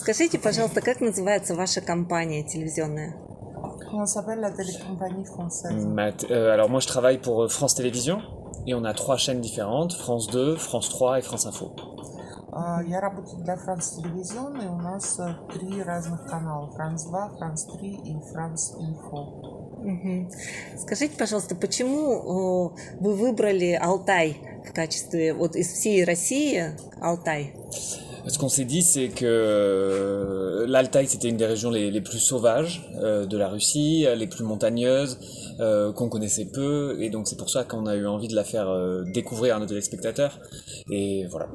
Скажите, пожалуйста, как называется ваша компания телевизионная? Comment s'appelle la télécompagnie française? Alors moi je travaille pour France Télévisions et on a 3 chaînes différentes, France 2, France 3 et France Info. Я работаю для France Télévisions, и у нас 3 разных канала. France 2, France 3 и France Info. Мгм. Скажите, пожалуйста, почему вы выбрали Алтай в качестве, вот из всей России, Алтай? Ce qu'on s'est dit, c'est que l'Altaï, c'était une des régions les plus sauvages de la Russie, les plus montagneuses, qu'on connaissait peu, et donc c'est pour ça qu'on a eu envie de la faire découvrir à nos téléspectateurs, et voilà.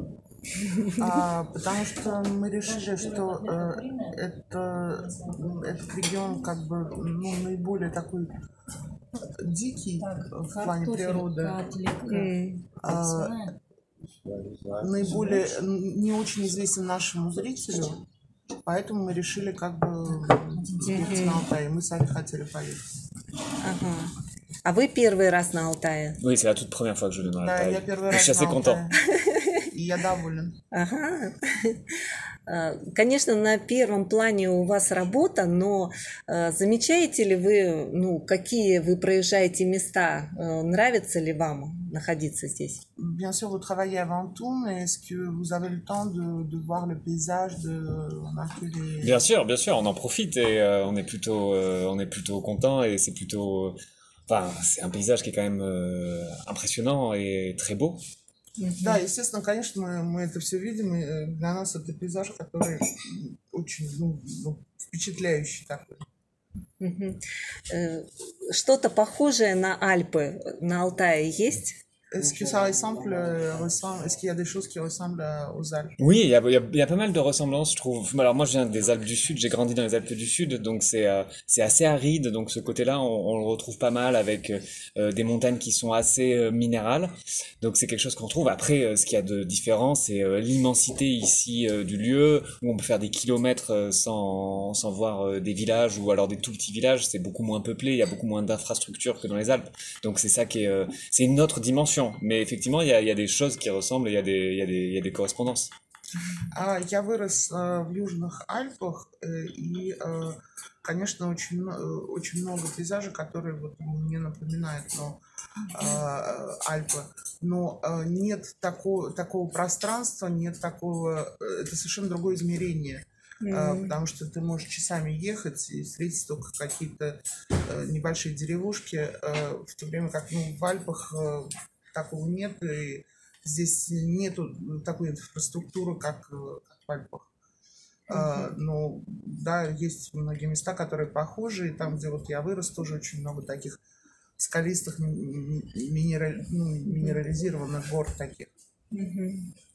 Потому что мы решили, что этот регион как бы наиболее такой дикий в плане природы, наиболее не очень известен нашему зрителю, поэтому мы решили как бы съездить на Алтай, и мы сами хотели поехать. Ага. А вы первый раз на Алтае? Oui, c'est la toute première fois que je vais dans Да, l'Altaï. я первый Je раз suis assez на content. Алтае, и я доволен. Ага. Конечно, на первом плане у вас работа, но замечаете ли вы, какие вы проезжаете места? Нравится ли вам находиться здесь? Bien sûr, vous travaillez avant tout, mais est-ce que vous avez le temps de voir le paysage, de remarquer les... Bien sûr, on en profite et on est plutôt content et c'est plutôt, enfin, c'est un paysage qui est quand même impressionnant et très beau. Да, естественно, конечно, мы это все видим, и для нас это пейзаж, который очень впечатляющий такой. Что-то похожее на Альпы на Алтае есть? Est-ce que ça ressemble, est-ce qu'il y a des choses qui ressemblent aux Alpes? Oui, il y a pas mal de ressemblances, je trouve. Alors moi, je viens des Alpes du Sud, j'ai grandi dans les Alpes du Sud, donc c'est assez aride, donc ce côté-là, on le retrouve pas mal avec des montagnes qui sont assez minérales. Donc c'est quelque chose qu'on retrouve. Après, ce qu'il y a de différent, c'est l'immensité ici du lieu, où on peut faire des kilomètres sans voir des villages ou alors des tout petits villages. C'est beaucoup moins peuplé, il y a beaucoup moins d'infrastructures que dans les Alpes. Donc c'est ça qui est, c'est une autre dimension. Mais effectivement, il y a des choses qui ressemblent, il y a des correspondances. Я вырос в Южных Альпах, и, конечно, очень много пейзажей, которые вот мне напоминают Альпы. Но нет такого пространства, нет такого... Это совершенно другое измерение. Потому что ты можешь часами ехать и встретить только какие-то небольшие деревушки, в то время как в Альпах такого нет, и здесь нету такой инфраструктуры, как в Альпах. Но да, есть многие места, которые похожи, и там, где вот я вырос, тоже очень много таких скалистых, минерализированных гор таких.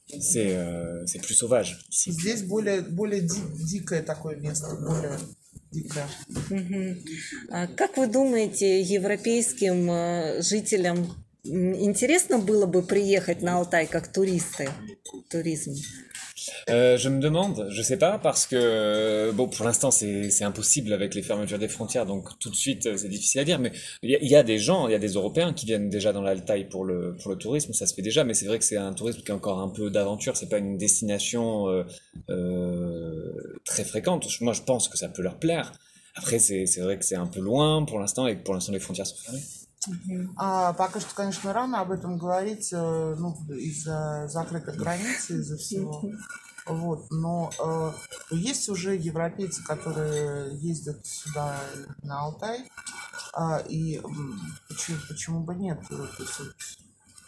C'est plus sauvage ici. Здесь более дикое такое место, более дикое. Как вы думаете, европейским жителям интересно было бы приехать на Алтай как туристы? Туризм. Je me demande, je sais pas, parce que bon, pour l'instant c'est impossible avec les fermetures des frontières, donc tout de suite c'est difficile à dire. Mais il y a des gens, il y a des Européens qui viennent déjà dans l'Altaï pour le tourisme, ça se fait déjà. Mais c'est vrai que c'est un tourisme qui est encore un peu d'aventure, c'est pas une destination très fréquente. Moi je pense que ça peut leur plaire. Après c'est vrai que c'est un peu loin pour l'instant et que pour l'instant les frontières sont fermées. Пока что, конечно, рано об этом говорить, из-за закрытых границ, из-за всего. Вот, но есть уже европейцы, которые ездят сюда на Алтай, и почему бы нет? То есть,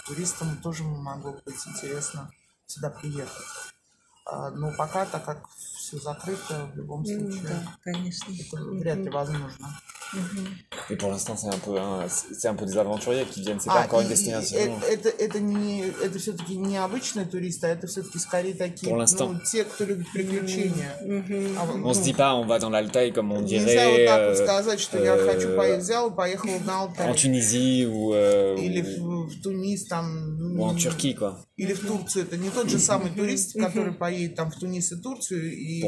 туристам тоже могло быть интересно сюда приехать. Но пока, так как все закрыто, в любом случае, Да, конечно. это вряд ли возможно. Et pour l'instant, c'est un peu des aventuriers qui viennent, c'est pas encore une destination. Это все-таки не обычные туристы, а это все-таки скорее такие, те, кто любит приключения. On se dit pas, on va dans l'Altaï comme on dirait. Нельзя вот так вот сказать, что я хочу взял и поехал на Алтай. En Tunisie ou или в Тунис там. Ou en Turquie, quoi. Или в Турцию. Это не тот же самый турист, который поедет там в Тунис и Турцию, и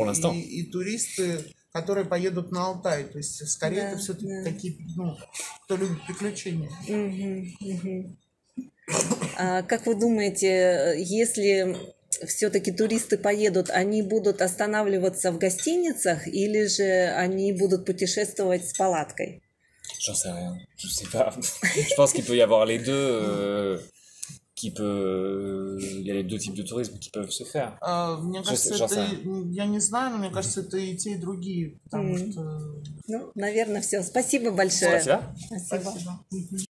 туристы, которые поедут на Алтай. То есть, скорее, это все-таки такие, кто любит приключения. Как вы думаете, если все-таки туристы поедут, они будут останавливаться в гостиницах или же они будут putешествовать с палаткой? J'en sais rien, je sais pas. Je pense qu'il peut y avoir les deux. Il y a les deux types de tourisme qui peuvent se faire. Мне кажется, я не знаю, но мне кажется, это и те, и другие, потому что... Ну, наверное, все. Спасибо большое. Спасибо. Спасибо. Спасибо.